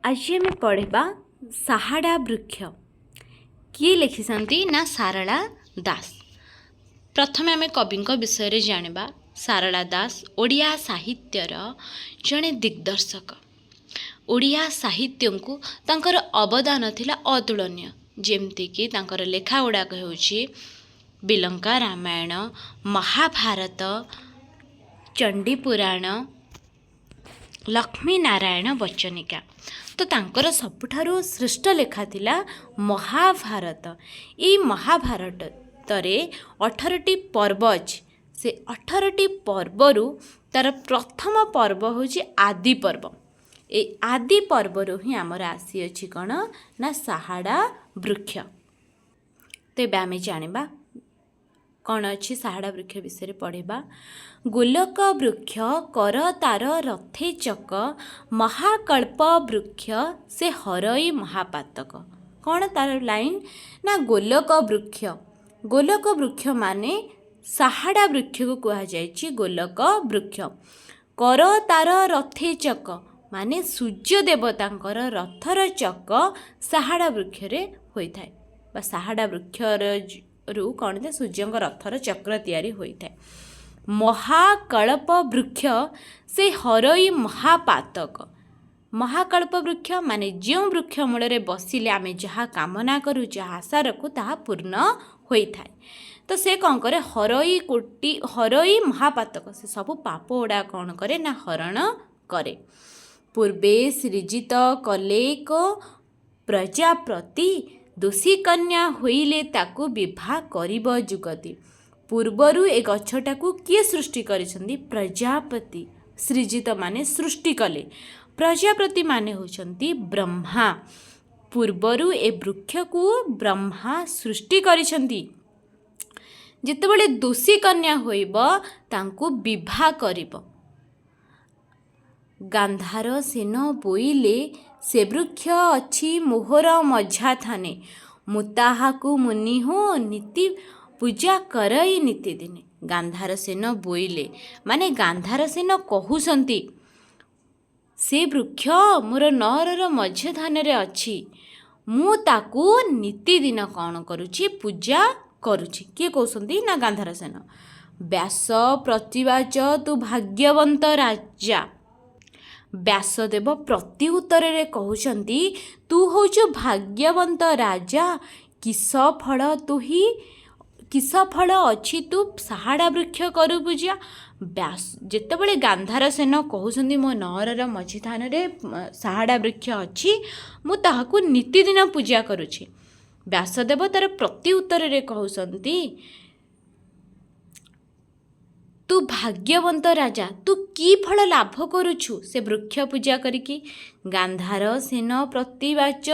आज आम पढ़ा साहाड़ा वृक्ष किए लिखिं ना सारला दास। प्रथमे आम कवि विषय जाना। सारला दास ओडिया साहित्यर जड़े दिग्दर्शक। ओडिया साहित्य को तांकर अवदान थिला अतुलनीय। जेमतीक तांकर लेखा गुड़ाक होउछि बिलंका रामायण, महाभारत, चंडी पुराण, लक्ष्मी नारायण बच्चनिका। तो तांकर सबुठारु श्रेष्ठ लेखा थिला महाभारत। ये महाभारत तरे 18टी पर्व अछि। से 18टी पर्वरु तार प्रथम पर्व होछि आदि पर्व। ए आदि पर्वरु ही आमर आसी अछि कण ना साहाड़ा वृक्ष। तेबे आमे जानिबा कौन अच्छी साहाड़ा वृक्ष विषय पढ़ा। गोलक वृक्ष कर तार रथे चक, महाकल्प वृक्ष से हरई महापातक। कौन तार लाइन ना गोलक वृक्ष। गोलक वृक्ष माने साहाड़ा वृक्ष को कहा जायछि गोलक वृक्ष। कर तार रथे चक माने सूर्य देवतांकर रथर चक साहाड़ा वृक्ष रे होई थाए बा साहाड़ा वृक्ष रू कौन थे सूर्य रथर चक्र तैयारी होता है। महाकल्प वृक्ष से हरई महापातक। महाकल्प वृक्ष माने जो वृक्ष मूल बसिले आमे जहाँ कामना करूँ जहाँ आशा रखू ताहा पूर्ण होता है। तो से कौन करे हरई कोटि हरई महापातक से सब पाप गुड़ा कौन करे ना हरण करे। पूर्वे सृजित कलेक प्रजाप्रति दोषी कन्या होइले ताकू विवाह करिब जुगति। पूर्वरु ए गछटाकू किए सृष्टि करिसंदी प्रजापति। सृजित माने सृष्टि कले, प्रजापति माने होचंती ब्रह्मा। पूर्वरु ए वृक्ष को ब्रह्मा सृष्टि करिसंदी। जेतेबेले दोषी कन्या होइब तांकू विवाह करिब। गांधार सेन बोइले से वृक्ष अच्छी मोहर मझा थाने, मुताहाकू मुनि हो नीति पूजा करई नीति दिने। गांधार सेन बोइले माने गांधार सेन कहउसंती से वृक्ष मोर नरर मझ थाने रे अच्छी, मु ताकू नीति दिन कौन करुछि पूजा करुछि। किए कहउसंती ना गांधार सेन। व्यास प्रतिवाच तु भाग्यवंत राजा। व्यासदेव प्रति उत्तर रे कहउचंती तू होचु भाग्यवंत राजा। किस फल तू ही किस फल अच्छी तू साहाड़ा वृक्ष करू पूजा। व्यास जेतेबेले गांधार सेन कहउचंती मो नरर मझी थान रे साहाड़ा वृक्ष अच्छी, मु ताहाकू नितिदिन पूजा करुछि। व्यासदेव तार प्रति उत्तर रे कहउचंती तू भाग्यवंत राजा, तू की फल लाभ करुछु से वृक्ष पूजा करिकी। गांधार सेन प्रतिवाच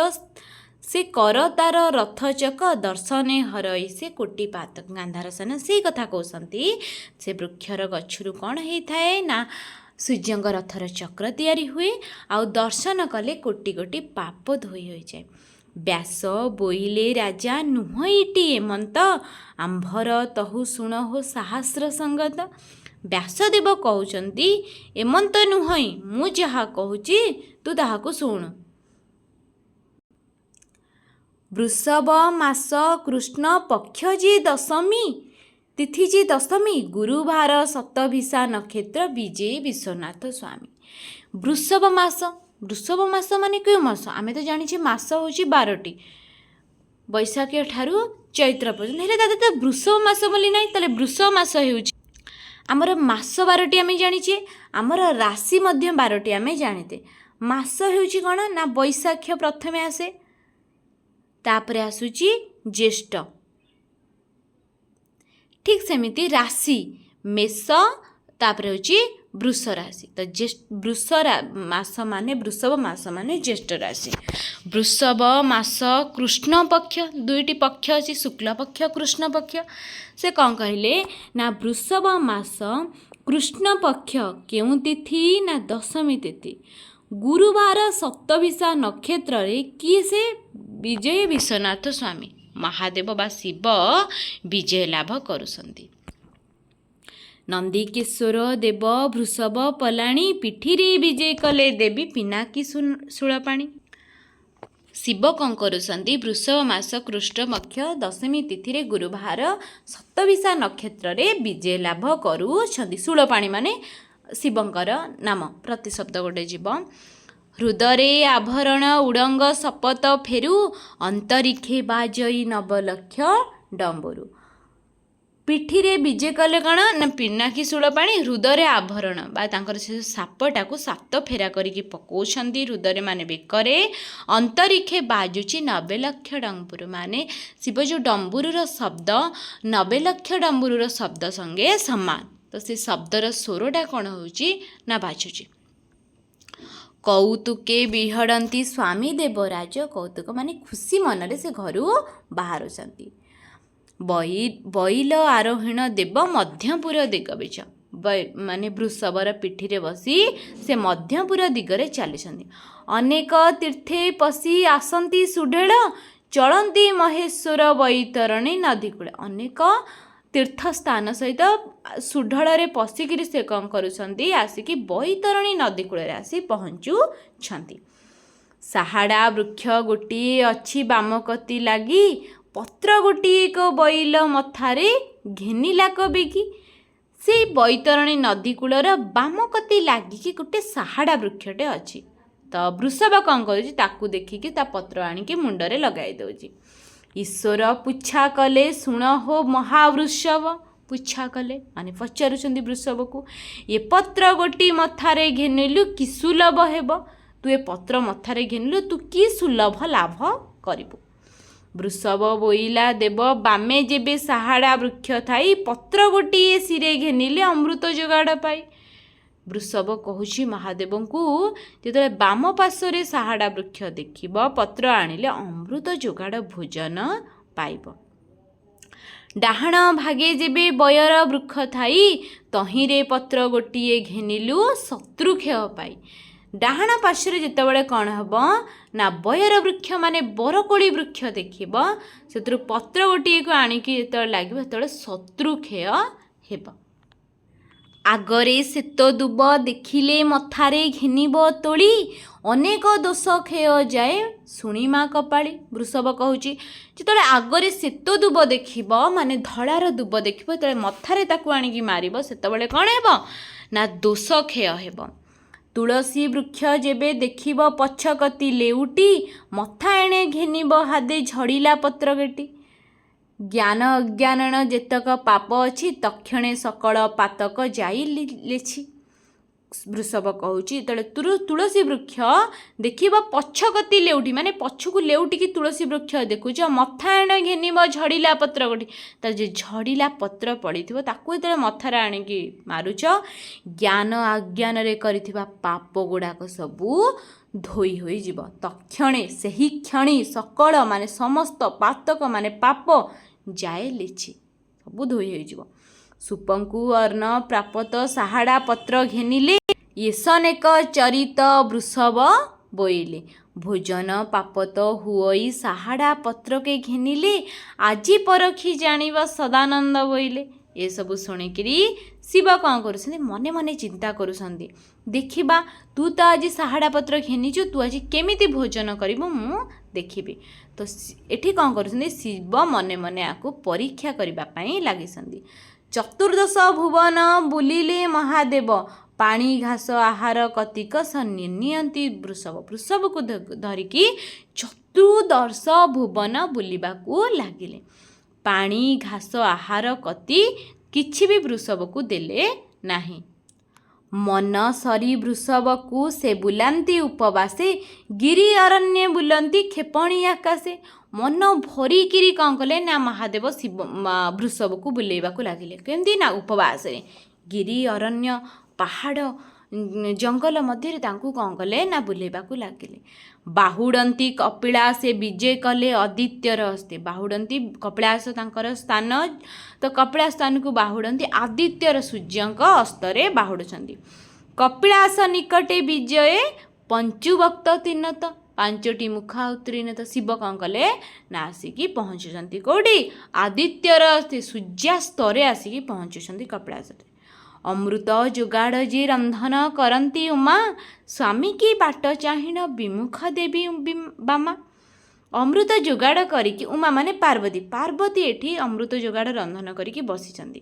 से कर तार रथचक, दर्शने हरई से कोटि पातक। गांधार सेन से कथा कहउसंती से वृक्षर गछरु कौन होइथाए ना सूर्यंग रथर चक्र तैयारी हुए आउ दर्शन कले कोटि कोटि पाप धोई हो जाए। व्यास बोइले राजा नुहईटी एमंत, आंभर तहु शुण हो सहस्र संगत। व्यासदेव कहउचंती एमंत नुहई, मु जहा कहूची तू ताहाकू शुण। वृषभ मास कृष्ण पक्ष जी दशमी, तिथि जी दशमी, गुरुवार सतभिषा नक्षत्र, विजय विश्वनाथ स्वामी। वृषभ मास, वृषभ मास माने क्यों मास आमे तो जानी मास हूँ 12टी बैशाख ठारू चैत्र पर्यंत हेले दादा तो वृषभ मास बोली ना। ताले वृषभ मास होउची आमर मास 12टी आमे जानिछे, आमर राशि मध्य 12टी आमे जानिते। मास होउची कोन ना बैशाख प्रथमे आसे, तापरे आसुची ज्येष्ठ। ठीक सेमिति राशि मेष, तापरे होची वृष राशि। तो वृष मास माने वृषभ मास माने ज्येष्ठ राशि। वृषभ मास कृष्ण पक्ष, दुईटी पक्ष अच्छी शुक्ल पक्ष कृष्ण पक्ष। से कौन कहले ना वृषभ मास कृष्ण पक्ष केउ तिथि ना दशमी तिथि, गुरुवार सप्तभिषा नक्षत्र रे किए से विजय विश्वनाथ स्वामी महादेव बा शिव विजय लाभ करुसंती। नंदीकेश्वर देव वृषभ पलाणी, पिठिरी विजय कले देवी पिनाकी शूलपाणी। ଶିବ କ'ଣ କରୁଛନ୍ତି? ବୃଷଭ ମାସ କୃଷ୍ଣ ପକ୍ଷ ଦଶମୀ ତିଥିରେ ଗୁରୁବାର ଶତବିଶା ନକ୍ଷତ୍ରରେ ବିଜୟ ଲାଭ କରୁଛନ୍ତି। ଶୂଳପାଣି ମାନେ ଶିବଙ୍କର ନାମ, ପ୍ରତିଶବ୍ଦ ଗୋଟେ ଯିବ। ହୃଦରେ ଆଭରଣ ଉଡ଼ଙ୍ଗ ଶପଥ ଫେରୁ, ଅନ୍ତରିକ୍ଷେ ବାଜଇ ନବଲକ୍ଷ ଡମ୍ବରୁ। ପିଠିରେ ବିଜେ କଲେ କ'ଣ ନା ପିନାକୀ ଶୂଳପାଣି, ହୃଦୟରେ ଆଭରଣ ବା ତାଙ୍କର ସେ ସାପଟାକୁ 7 ଫେରା କରିକି ପକାଉଛନ୍ତି ହୃଦୟରେ ମାନେ ବେକରେ। ଅନ୍ତରିକ୍ଷେ ବାଜୁଛି 90 ଲକ୍ଷ ଡମ୍ବୁରୁ, ମାନେ ଶିବ ଯେଉଁ ଡମ୍ବୁରୁର ଶବ୍ଦ 90 ଲକ୍ଷ ଡମ୍ବୁରୁର ଶବ୍ଦ ସଙ୍ଗେ ସମାନ। ତ ସେ ଶବ୍ଦର ସ୍ୱରଟା କ'ଣ ହେଉଛି ନା ବାଜୁଛି। କୌତୁକେ ବିହଡ଼ନ୍ତି ସ୍ୱାମୀ ଦେବରାଜ, କୌତୁକ ମାନେ ଖୁସି ମନରେ ସେ ଘରୁ ବାହାରୁଛନ୍ତି। ବଇଲ ଆରୋହଣ ଦେବ ମଧ୍ୟପୁର ଦିଗ ବିଚ, ମାନେ ବୃଷଭର ପିଠିରେ ବସି ସେ ମଧ୍ୟପୁର ଦିଗରେ ଚାଲିଛନ୍ତି। ଅନେକ ତୀର୍ଥେ ପଶି ଆସନ୍ତି ସୁଢେଳ, ଚଳନ୍ତି ମହେଶ୍ୱର ବୈତରଣୀ ନଦୀ କୂଳେ। ଅନେକ ତୀର୍ଥସ୍ଥାନ ସହିତ ସୁଢଳରେ ପଶିକିରି ସେ କ'ଣ କରୁଛନ୍ତି? ଆସିକି ବୈତରଣୀ ନଦୀ କୂଳରେ ଆସି ପହଞ୍ଚୁଛନ୍ତି। ସାହାଡ଼ା ବୃକ୍ଷ ଗୋଟିଏ ଅଛି ବାମକତି ଲାଗି, ପତ୍ର ଗୋଟିଏ ବଇଲ ମଥାରେ ଘେନିଲା କବିକି। ସେଇ ବୈତରଣୀ ନଦୀ କୂଳର ବାମକତି ଲାଗିକି ଗୋଟେ ସାହାଡ଼ା ବୃକ୍ଷଟେ ଅଛି। ତ ବୃଷଭ କ'ଣ କରୁଛି? ତାକୁ ଦେଖିକି ତା ପତ୍ର ଆଣିକି ମୁଣ୍ଡରେ ଲଗାଇ ଦେଉଛି। ଈଶ୍ୱର ପୁଚ୍ଛା କଲେ ଶୁଣ ହୋ ମହାବୃଷଭ, ପୁଚ୍ଛା କଲେ ମାନେ ପଚାରୁଛନ୍ତି ବୃଷଭକୁ, ଏ ପତ୍ର ଗୋଟି ମଥାରେ ଘେନିଲୁ କି ସୁଲଭ ହେବ? ତୁ ଏ ପତ୍ର ମଥାରେ ଘେନିଲୁ, ତୁ କି ସୁଲଭ ଲାଭ କରିବୁ? ବୃଷଭ ବୋଇଲା ଦେବ ବାମେ ଯେବେ ସାହାଡ଼ା ବୃକ୍ଷ ଥାଇ, ପତ୍ର ଗୋଟିଏ ଶିରେ ଘେନିଲେ ଅମୃତ ଯୋଗାଡ଼ ପାଇ। ବୃଷଭ କହୁଛି ମହାଦେବଙ୍କୁ, ଯେତେବେଳେ ବାମ ପାର୍ଶ୍ୱରେ ସାହାଡ଼ା ବୃକ୍ଷ ଦେଖିବ, ପତ୍ର ଆଣିଲେ ଅମୃତ ଯୋଗାଡ଼ ଭୋଜନ ପାଇବ। ଡାହାଣ ଭାଗେ ଯେବେ ବୟର ବୃକ୍ଷ ଥାଇ, ତହିଁରେ ପତ୍ର ଗୋଟିଏ ଘେନିଲୁ ଶତ୍ରୁକ୍ଷୟ ପାଇ। ଡାହାଣ ପାର୍ଶ୍ୱରେ ଯେତେବେଳେ କ'ଣ ହେବ ନା ବୟର ବୃକ୍ଷ ମାନେ ବରକୋଳି ବୃକ୍ଷ ଦେଖିବ, ସେଥିରୁ ପତ୍ର ଗୋଟିଏକୁ ଆଣିକି ଯେତେବେଳେ ଲାଗିବ, ସେତେବେଳେ ଶତ୍ରୁକ୍ଷୟ ହେବ। ଆଗରେ ଶ୍ଵେତ ଦୁବ ଦେଖିଲେ ମଥାରେ ଘେନିବ ତୋଳି, ଅନେକ ଦୋଷ କ୍ଷୟ ଯାଏ ଶୁଣିମା କପାଳି। ବୃଷଭ କହୁଛି, ଯେତେବେଳେ ଆଗରେ ଶ୍ଵେତ ଦୁବ ଦେଖିବ ମାନେ ଧଳାର ଦୁବ ଦେଖିବ, ଯେତେବେଳେ ମଥାରେ ତାକୁ ଆଣିକି ମାରିବ, ସେତେବେଳେ କ'ଣ ହେବ ନା ଦୋଷ କ୍ଷୟ ହେବ। ତୁଳସୀ ବୃକ୍ଷ ଯେବେ ଦେଖିବ ପଛକତି ଲେଉଟି, ମଥା ଏଣେ ଘେନିବ ହାଦେ ଝଡ଼ିଲା ପତ୍ର ଗେଟି। ଜ୍ଞାନ ଅଜ୍ଞାନଣ ଯେତକ ପାପ ଅଛି, ତକ୍ଷଣେ ସକଳ ପାତକ ଯାଇ ଲେଛି। ବୃଷଭ କହୁଛି, ଯେତେବେଳେ ତୁଳସୀ ବୃକ୍ଷ ଦେଖିବ ପଛକତି ଲେଉଟି, ମାନେ ପଛକୁ ଲେଉଟିକି ତୁଳସୀ ବୃକ୍ଷ ଦେଖୁଛ, ମଥା ଏଣେ ଘେନିବ ଝଡ଼ିଲା ପତ୍ର ଗୋଟି, ତାର ଯେ ଝଡ଼ିଲା ପତ୍ର ପଡ଼ିଥିବ ତାକୁ ଯେତେବେଳେ ମଥାରେ ଆଣିକି ମାରୁଛ, ଜ୍ଞାନ ଅଜ୍ଞାନରେ କରିଥିବା ପାପ ଗୁଡ଼ାକ ସବୁ ଧୋଇ ହୋଇଯିବ। ତକ୍ଷଣେ ସେହି କ୍ଷଣି ସକଳ ମାନେ ସମସ୍ତ ପାତକ ମାନେ ପାପ ଯାଏ ଲେଛି, ସବୁ ଧୋଇ ହୋଇଯିବ। ସୁପଙ୍କୁ ଅର୍ଣ୍ଣ ପ୍ରାପତ ସାହାଡ଼ା ପତ୍ର ଘେନିଲେ, ଈଶନେକ ଚରିତ ବୃଷଭ ବୋଇଲେ। ଭୋଜନ ପାପତ ହୁଅଇ ସାହାଡ଼ା ପତ୍ରକେ ଘେନିଲେ, ଆଜି ପରଖି ଜାଣିବ ସଦାନନ୍ଦ ବୋଇଲେ। ଏସବୁ ଶୁଣିକିରି ଶିବ କ'ଣ କରୁଛନ୍ତି? ମନେ ମନେ ଚିନ୍ତା କରୁଛନ୍ତି, ଦେଖିବା ତୁ ତ ଆଜି ସାହାଡ଼ା ପତ୍ର ଘେନିଛୁ, ତୁ ଆଜି କେମିତି ଭୋଜନ କରିବୁ ମୁଁ ଦେଖିବି। ତ ଏଠି କ'ଣ କରୁଛନ୍ତି? ଶିବ ମନେ ମନେ ଆକୁ ପରୀକ୍ଷା କରିବା ପାଇଁ ଲାଗିଛନ୍ତି। ଚତୁର୍ଦ୍ଦଶ ଭୁବନ ବୁଲିଲେ ମହାଦେବ, ପାଣି ଘାସ ଆହାର କତିକ ନିଅନ୍ତି ବୃଷଭ। ବୃଷଭକୁ ଧରିକି ଚତୁର୍ଦ୍ଦଶ ଭୁବନ ବୁଲିବାକୁ ଲାଗିଲେ। ପାଣି ଘାସ ଆହାର କତି କିଛି ବି ବୃଷଭକୁ ଦେଲେ ନାହିଁ। ମନ ସରି ବୃଷଭକୁ ସେ ବୁଲାନ୍ତି ଉପବାସେ, ଗିରି ଅରଣ୍ୟ ବୁଲନ୍ତି କ୍ଷେପଣୀ ଆକାଶେ। ମନ ଭରିକିରି କ'ଣ କଲେ ନା ମହାଦେବ ବୃଷଭକୁ ବୁଲେଇବାକୁ ଲାଗିଲେ। କେମିତି ନା ଉପବାସରେ ଗିରି ଅରଣ୍ୟ ପାହାଡ଼ ଜଙ୍ଗଲ ମଧ୍ୟରେ ତାଙ୍କୁ କ'ଣ କଲେ ନା ବୁଲେଇବାକୁ ଲାଗିଲେ। ବାହୁଡ଼ନ୍ତି କପିଳାସେ ବିଜେ କଲେ ଅଦିତ୍ୟର ହସ୍ତେ। ବାହୁଡ଼ନ୍ତି କପିଳାସ ତାଙ୍କର ସ୍ଥାନ, ତ କପିଳାସ ସ୍ଥାନକୁ ବାହୁଡ଼ନ୍ତି ଆଦିତ୍ୟର ସୂର୍ଯ୍ୟଙ୍କ ହସ୍ତରେ ବାହୁଡ଼ୁଛନ୍ତି। କପିଳାସ ନିକଟେ ବିଜୟ ପଞ୍ଚୁଭକ୍ତ ତିନତ, 5ଟି ମୁଖ ଆଉ ତ୍ରିନେତ। ଶିବ କ'ଣ କଲେ ନା ଆସିକି ପହଞ୍ଚୁଛନ୍ତି କେଉଁଠି? ଆଦିତ୍ୟର ସୂର୍ଯ୍ୟାସ୍ତରେ ଆସିକି ପହଞ୍ଚୁଛନ୍ତି କପିଳାସରେ। ଅମୃତ ଯୋଗାଡ଼ ଯେ ରନ୍ଧନ କରନ୍ତି ଉମା, ସ୍ୱାମୀ କି ବାଟ ଚାହିଁନ ବିମୁଖ ଦେବୀ ବାମା। ଅମୃତ ଯୋଗାଡ଼ କରିକି ଉମା ମାନେ ପାର୍ବତୀ ଏଠି ଅମୃତ ଯୋଗାଡ଼ ରନ୍ଧନ କରିକି ବସିଛନ୍ତି।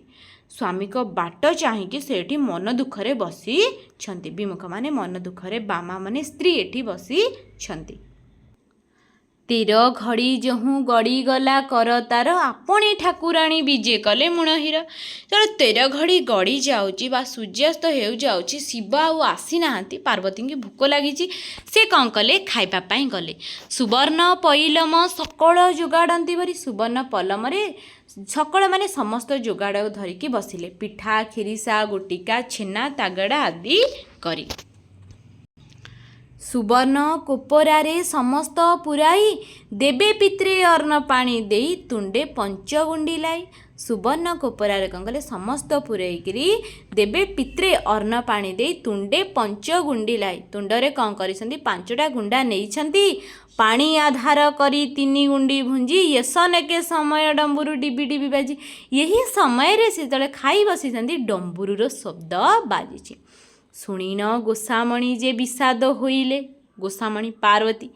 ସ୍ୱାମୀଙ୍କ ବାଟ ଚାହିଁକି ସେ ଏଠି ମନ ଦୁଃଖରେ ବସିଛନ୍ତି। ବିମୁଖ ମାନେ ମନ ଦୁଃଖରେ, ବାମା ମାନେ ସ୍ତ୍ରୀ ଏଠି ବସିଛନ୍ତି। ତେର ଘଡ଼ି ଯହୁଁ ଗଡ଼ିଗଲା କର ତାର, ଆପଣି ଠାକୁରାଣୀ ବିଜେ କଲେ ମୁଣ ହୀର। ତେଣୁ 13 ଘଡ଼ି ଗଡ଼ି ଯାଉଛି ବା ସୂର୍ଯ୍ୟାସ୍ତ ହେଉଯାଉଛି, ଶିବ ଆଉ ଆସିନାହାନ୍ତି। ପାର୍ବତୀଙ୍କୁ ଭୋକ ଲାଗିଛି। ସେ କ'ଣ କଲେ? ଖାଇବା ପାଇଁ ଗଲେ। ସୁବର୍ଣ୍ଣ ପଇଲମ ସକଳ ଯୋଗାଡ଼ନ୍ତି ଭରି, ସୁବର୍ଣ୍ଣ ପଲମରେ ସକଳ ମାନେ ସମସ୍ତ ଯୋଗାଡ଼ ଧରିକି ବସିଲେ। ପିଠା, ଖିରିସା, ଗୋଟିକା, ଛେନା, ତାଗଡ଼ା ଆଦି କରି ସୁବର୍ଣ୍ଣ କୋପରାରେ ସମସ୍ତ ପୁରାଇ, ଦେବେ ପିତ୍ରେ ଅର୍ଣ୍ଣ ପାଣି ଦେଇ, ତୁଣ୍ଡେ ପଞ୍ଚଗୁଣ୍ଡି লাই। ସୁବର୍ଣ୍ଣ କୋପରାରେ କ'ଣ କଲେ? ସମସ୍ତ ପୁରାଇକିରି ଦେବେ ପିତ୍ରେ ଅର୍ଣ୍ଣ ପାଣି ଦେଇ, ତୁଣ୍ଡେ ପଞ୍ଚଗୁଣ୍ଡି লাই। ତୁଣ୍ଡରେ କ'ଣ କରିଛନ୍ତି? 5ଟା ଗୁଣ୍ଡା ନେଇଛନ୍ତି। ପାଣି ଆଧାର କରି 3 ଗୁଣ୍ଡି ଭୁଞ୍ଜି, ୟେସ ନେକେ ସମୟ ଡମ୍ବୁରୁ ଡିବି ଡିବି ବାଜି। ଏହି ସମୟରେ ସେ ଯେତେବେଳେ ଖାଇ ବସିଛନ୍ତି, ଡମ୍ବୁରୁର ଶବ୍ଦ ବାଜିଛି। ଶୁଣିନ ଗୋସାମଣୀ ଯେ ବିଷାଦ ହୋଇଲେ। ଗୋସାମଣୀ ପାର୍ବତୀ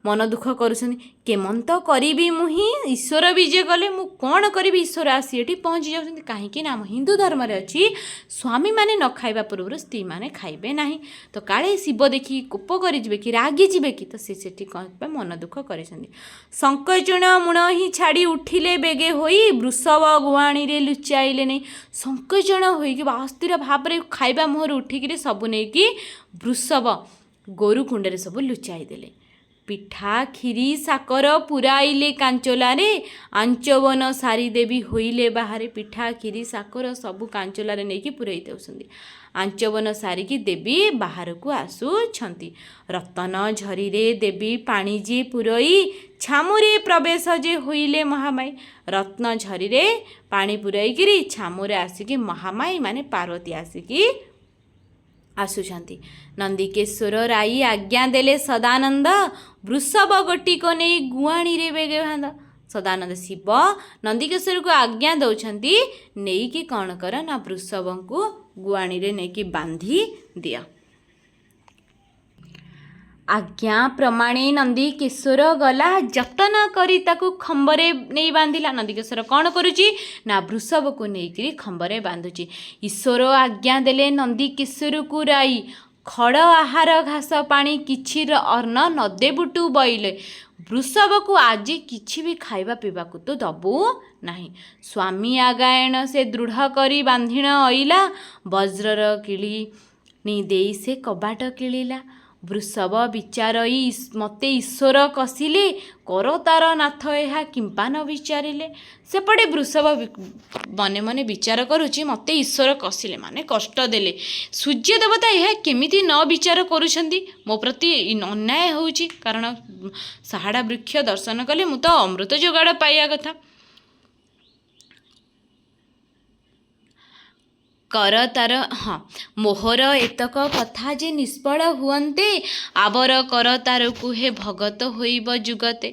ମନ ଦୁଃଖ କରୁଛନ୍ତି। କେମନ୍ତ କରିବି ମୁହିଁ, ଈଶ୍ୱର ବିଜେ କଲେ, ମୁଁ କ'ଣ କରିବି? ଈଶ୍ୱର ଆସି ଏଠି ପହଞ୍ଚି ଯାଉଛନ୍ତି। କାହିଁକି ନା ଆମ ହିନ୍ଦୁ ଧର୍ମରେ ଅଛି, ସ୍ୱାମୀମାନେ ନ ଖାଇବା ପୂର୍ବରୁ ସ୍ତ୍ରୀମାନେ ଖାଇବେ ନାହିଁ। ତ କାଳେ ଶିବ ଦେଖିକି କୋପ କରିଯିବେ କି, ରାଗିଯିବେ କି, ତ ସେ ସେଠି କ'ଣ ମନ ଦୁଃଖ କରିଛନ୍ତି। ଶଙ୍ଖଚୂଣ ମୁଣ ହିଁ ଛାଡ଼ି ଉଠିଲେ ବେଗେ ହୋଇ, ବୃଷଭ ଗୁଆଣୀରେ ଲୁଚାଇଲେ ନେଇ। ଶଙ୍ଖଚୂଣ ହୋଇକି ବା ଅସ୍ଥିର ଭାବରେ ଖାଇବା ମୁହଁରୁ ଉଠିକିରି ସବୁ ନେଇକି ବୃଷଭ ଗୋରୁ କୁଣ୍ଡରେ ସବୁ ଲୁଚାଇ ଦେଲେ। ପିଠା, କ୍ଷୀରି, ସାକର ପୁରାଇଲେ କାଞ୍ଚଲାରେ, ଆଞ୍ଚବନ ସାରି ଦେବୀ ହୋଇଲେ ବାହାରେ। ପିଠା, କ୍ଷୀରି, ସାକର ସବୁ କାଞ୍ଚଲାରେ ନେଇକି ପୁରାଇ ଦେଉଛନ୍ତି। ଆଞ୍ଚବନ ସାରିକି ଦେବୀ ବାହାରକୁ ଆସୁଛନ୍ତି। ରତନ ଝରିରେ ଦେବୀ ପାଣି ଯେ ପୁରଇ, ଛାମୁରେ ପ୍ରବେଶ ଯେ ହୋଇଲେ ମହାମାଇ। ରତ୍ନ ଝରିରେ ପାଣି ପୁରାଇକିରି ଛାମୁରେ ଆସିକି ମହାମାଇ ମାନେ ପାର୍ବତୀ ଆସିକି ଆସୁଛନ୍ତି। ନନ୍ଦିକେଶ୍ୱର ରାଇ ଆଜ୍ଞା ଦେଲେ ସଦାନନ୍ଦ, ବୃଷଭ ଗୋଟିକ ନେଇ ଗୁଆଣୀରେ ବେଗେ ବାନ୍ଧ। ସଦାନନ୍ଦ ଶିବ ନନ୍ଦିକେଶ୍ୱରକୁ ଆଜ୍ଞା ଦେଉଛନ୍ତି, ନେଇକି କ'ଣ କର ନା ବୃଷଭଙ୍କୁ ଗୁଆଣୀରେ ନେଇକି ବାନ୍ଧି ଦିଅ। ଆଜ୍ଞା ପ୍ରମାଣେ ନନ୍ଦିକେଶ୍ୱର ଗଲା, ଯତନ କରି ତାକୁ ଖମ୍ବରେ ନେଇ ବାନ୍ଧିଲା। ନନ୍ଦିକେଶ୍ୱର କ'ଣ କରୁଛି ନା ବୃଷଭକୁ ନେଇକରି ଖମ୍ବରେ ବାନ୍ଧୁଛି। ଈଶ୍ୱର ଆଜ୍ଞା ଦେଲେ ନନ୍ଦିକେଶ୍ୱରକୁ ରାଇ, ଖଡ଼ ଆହାର ଘାସ ପାଣି କିଛିର ଅର୍ଣ୍ଣ ନଦେବୁଟୁ ବଇଲେ। ବୃଷଭକୁ ଆଜି କିଛି ବି ଖାଇବା ପିଇବାକୁ ତ ଦେବୁ ନାହିଁ। ସ୍ୱାମୀ ଆଗାୟଣ ସେ ଦୃଢ଼ କରି ବାନ୍ଧିଣ ଅଇଲା, ବଜ୍ରର କିଳିଣି ଦେଇ ସେ କବାଟ କିଳିଲା। ବୃଷଭ ବିଚାରଇ ମୋତେ ଈଶ୍ୱର କସିଲେ, କର ତାର ନାଥ ଏହା କିମ୍ପା ନ ବିଚାରିଲେ। ସେପଟେ ବୃଷଭ ମନେ ମନେ ବିଚାର କରୁଛି, ମୋତେ ଈଶ୍ୱର କସିଲେ ମାନେ କଷ୍ଟ ଦେଲେ, ସୂର୍ଯ୍ୟ ଦେବତା ଏହା କେମିତି ନ ବିଚାର କରୁଛନ୍ତି, ମୋ ପ୍ରତି ଅନ୍ୟାୟ ହେଉଛି। କାରଣ ସାହାଡ଼ା ବୃକ୍ଷ ଦର୍ଶନ କଲେ ମୁଁ ତ ଅମୃତ ଯୋଗାଡ଼ ପାଇବା କଥା। କର ତାର ମୋହର ଏତକ କଥା ଯେ ନିଷ୍ଫଳ ହୁଅନ୍ତେ, ଆବର କର ତାରକୁ ହେ ଭଗତ ହୋଇବ ଯୁଗତେ।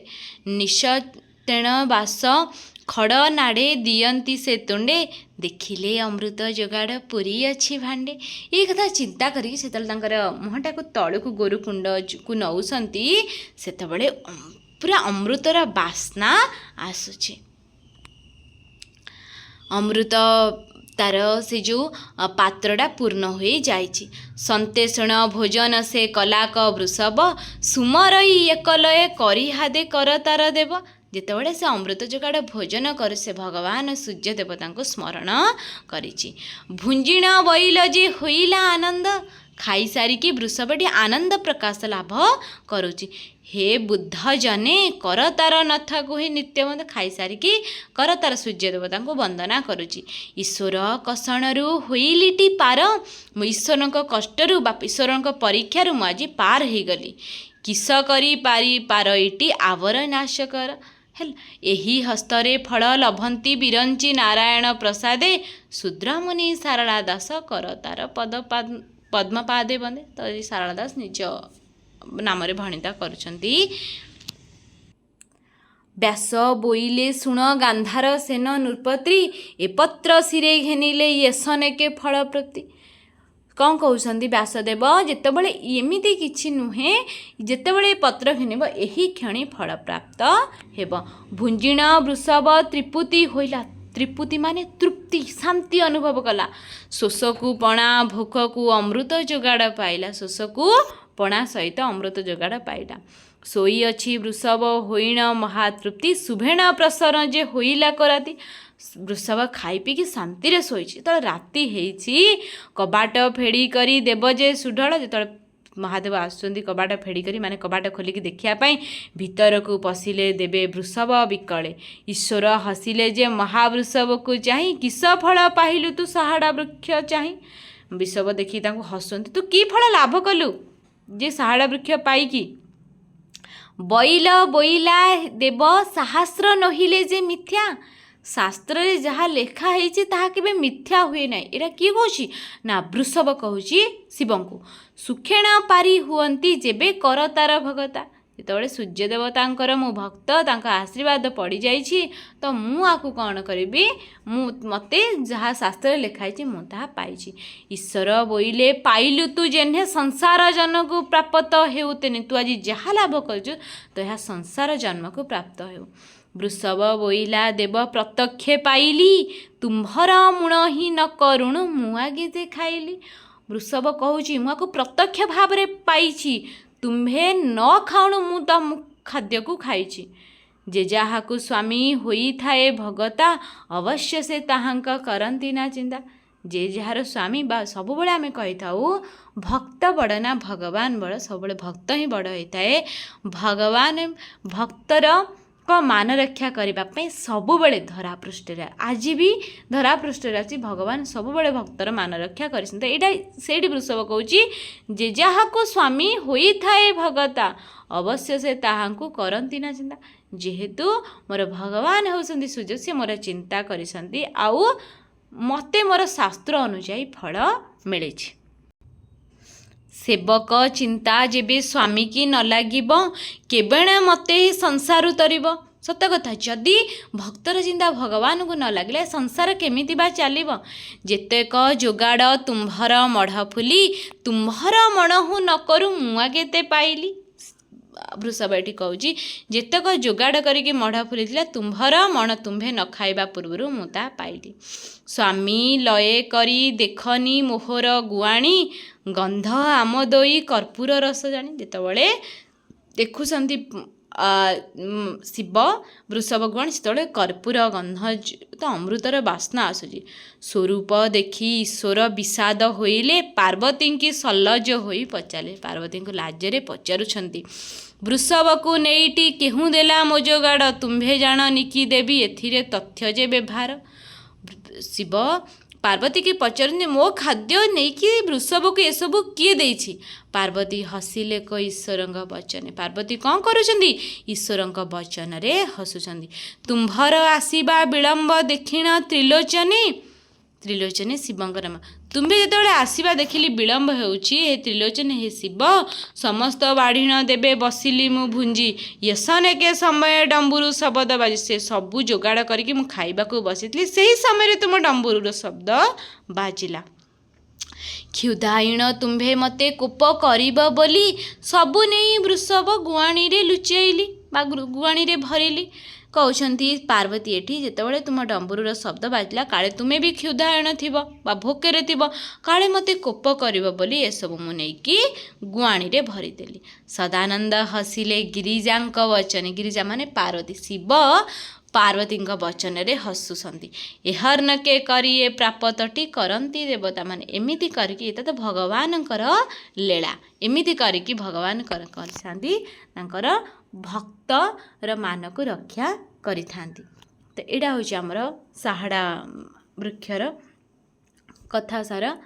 ନିଶ ତେଣ ବାସ ଖଡ଼ ନାଡ଼େ ଦିଅନ୍ତି ସେ ତୁଣ୍ଡେ, ଦେଖିଲେ ଅମୃତ ଯୋଗାଡ଼ ପୁରୀ ଅଛି ଭାଣ୍ଡେ। ଏଇ କଥା ଚିନ୍ତା କରିକି ସେତେବେଳେ ତାଙ୍କର ମୁହଁଟାକୁ ତଳକୁ ଗୋରୁ କୁଣ୍ଡକୁ ନେଉଛନ୍ତି, ସେତେବେଳେ ପୁରା ଅମୃତର ବାସ୍ନା ଆସୁଛି। ଅମୃତ ତାର ସେ ଯେଉଁ ପାତ୍ରଟା ପୂର୍ଣ୍ଣ ହୋଇଯାଇଛି। ସନ୍ତେଷଣ ଭୋଜନ ସେ କଲାକ ବୃଷଭ, ସୁମରଇ ଏକଲୟ କରି ହାଦେ କର ତାର ଦେବ। ଯେତେବେଳେ ସେ ଅମୃତ ଯୋଗାଡ଼ ଭୋଜନ କରୁ, ସେ ଭଗବାନ ସୂର୍ଯ୍ୟ ଦେବତାଙ୍କୁ ସ୍ମରଣ କରିଛି। ଭୁଞ୍ଜିଣ ବଇଲ ଯେ ହୋଇଲା ଆନନ୍ଦ, ଖାଇସାରିକି ବୃଷଭଟି ଆନନ୍ଦ ପ୍ରକାଶ ଲାଭ କରୁଛି। ହେ ବୁଦ୍ଧ ଜନେ କର ତାର ନଥାକୁ ହିଁ ନିତ୍ୟବନ୍ଦ, ଖାଇସାରିକି କର ତାର ସୂର୍ଯ୍ୟ ଦେବତାଙ୍କୁ ବନ୍ଦନା କରୁଛି। ଈଶ୍ୱର କଷଣରୁ ହୋଇଲିଟି ପାର, ମୁଁ ଈଶ୍ୱରଙ୍କ କଷ୍ଟରୁ ବା ଈଶ୍ୱରଙ୍କ ପରୀକ୍ଷାରୁ ମୁଁ ଆଜି ପାର ହେଇଗଲି। କିସ କରି ପାର ଇଟି ଆବର ନାଶ କର। ହେଲା, ଏହି ହସ୍ତରେ ଫଳ ଲଭନ୍ତି ବିରଞ୍ଚି ନାରାୟଣ ପ୍ରସାଦେ, ଶୂଦ୍ରମୁନି ସାରଳା ଦାସ କର ତାର ପଦ୍ମପାଦେ ବନ୍ଦେ। ତ ଏଇ ସାରଳା ଦାସ ନିଜ ନାମରେ ଭଣିତା କରୁଛନ୍ତି। ବ୍ୟାସ ବୋଇଲେ ଶୁଣ ଗାନ୍ଧାର ସେନ ନୃପତ୍ରୀ, ଏ ପତ୍ର ଶିରେ ଘେନିଲେ ୟେଶ ନେକେ ଫଳ ପ୍ରତି। कौन कहते व्यासदेव जितेबले एमती किछि नुहे जितेबले पत्र घिनिब एही क्षणी फल प्राप्त हेब। भुंजिण वृषभ त्रिपुति होइला। त्रिपुति माने तृप्ति शांति अनुभव कला। शोष को पणा भोक को अमृत जोगाड़ पाइला। शोष को पणा सहित अमृत जोगाड़ पाइला। सोई अच्छी वृषभ होइण महातृप्ति शुभेण प्रसर जे होइला कराती। वृषभ खाई पी शांति रे शोइछि। तो राति हेछि कबाट फेड़ी करी देव जे सुढळ। जो महादेव आसुचंदी कबाट फेड़ी करी माने कबाट खोलिकी देखिया भीतर को पशिले देवे वृषभ विकले। ईश्वर हसिले जे महावृषभ को चाही किस फल पाइलु तू साहाड़ा वृक्ष चाही। वृषभ देखी तांको हसुंती तू की फल लाभ कलु जे साहाड़ा वृक्ष पाइकी। बैल बोइला देव सहस्र नहिले जे मिथ्या। शास्त्र रे जहाँ लेखा है ताहा केबे मिथ्या हुए ना। एरा किए कहूँ ना वृषभ कहूँ शिव को। सुखेण पारी हुअंती जेबे कर तार भगता। जितेबाला सूर्य देवतांकर मु भक्त तांका आशीर्वाद पड़ी जाइछि तो मु आकु कौन करी मते जहाँ शास्त्र लिखाई मु ताहा पाइछि। ईश्वर बोइले पाइलु तू जेन्हे संसार जन्म को प्राप्त हेउ तेने तू आज जहाँ लाभ करछु तो यह संसार जन्म को प्राप्त हेउ। वृषभ बोइला देव प्रत्यक्ष पाइली तुम्भर मुण ही न करुण मुआगे जे खाइली। वृषभ कहूँ मुआको प्रत्यक्ष भाव रे पाइछि तुम्भे न खाउणु मु तो खाद्य को खाइछि। जे जाहाकु स्वामी होई थाए भगता अवश्य से ताहांका करंती ना चिंता। जे जार स्वामी बा सब बड़े आमे कही थाउ भक्त बड़ ना भगवान बड़। सब बड़े भक्त ही बड़ होता है। भगवान भक्तर को मान रक्षा करने सबुबले धरापृष्ठ आज भी धरापृष्ठ अच्छी भगवान सबुबले भक्तर मान रक्षा कर। से वृषभ कहूँ जे जहाँ स्वामी होई थाए भगता अवश्य से ताहांकु करंती ना चिंता। जेहेतु मोर भगवान होउसंती सूर्य से मोर चिंता करिसंती आउ मते मोर शास्त्र अनुसार फल मिले। सेवक चिंता जेबे स्वामी की न लागिब केबेण मते संसार तरिब। सत कथा जदि भक्तर चिंता भगवान को न लगे संसार केमिति बा चलिब। जेतेक जोगाड़ तुम्भर मढ़ फुली तुम्भर मणहु न करू मुआ केते पाइली। वृषभ एटी कहूँ जेतक जोगाड़ करके मढ़ फुली तुम्भर मण तुम्भे न खाइबा पूर्वर मुता पाइली। स्वामी लये करी देखनी मोहर गुआणी गंध आमदोई कर्पूर रस जानी। जेतबले देखुसंती शिव वृषभ गुण से कर्पूर गंध तो अमृतर बास्ना आसूची। स्वरूप देखी ईश्वर विषाद होइले पार्वती की सल्लज होई पचारे। पार्वती को लाजरे पचारुछंती वृषभ को नेईटी केहू देला मो जोगाड़ तुम्भे जान निकी देवी एथिरे तथ्य जे व्यवहार। शिव पार्वती की पचारते मो खाद्य नहीं कि वृषभ को ये सब किए देछि। पार्वती हसिले को ईश्वर वचन। पार्वती कौन करुछंदी ईश्वर वचन रे हसुछंदी। तुम्भर आसीबा विलंब देखिण त्रिलोचनी। त्रिलोचनी शिवंकर नाम। तुम्भे जेतेबेले आसीबा देखिली विलंब हेउछि हे त्रिलोचनी हे शिव समस्त बाढ़ीण देबे बसिली मु भुंजी यशने के समय डंबुरु शब्द बाजी। से सबू जोगाड़ करके मु खाइबा को बसितली सही समय तुम डंबुरुर शब्द बाजिला। क्षुधाहीन तुम्भे मते कोप करिब बोली सबु नहीं वृषभ गुआणी रे लुचैली बा गुआणी रे भरिली। कहते पार्वती एठी जितेबाला तुम डंबुरुर शब्द बाजिला काले तुम्हें भी क्षुधायण थी भोकरे थी काले मते कोप कर बोली ये सब मुझे गुआणी रे भरीदेली। सदानंद हसिले गिरिजा वचन। गिरिजा माने पार्वती। शिव पार्वती वचन रे हसुसंती। एहर्न के करिए प्रापतटी करंती देवता माने एमिति करके तो भगवान लीला एमिति करके भगवान करथांती तांकर भक्तर मान को रक्षा करिथांती। तो एटा होची हमर साहाड़ा वृक्षर कथा सारा।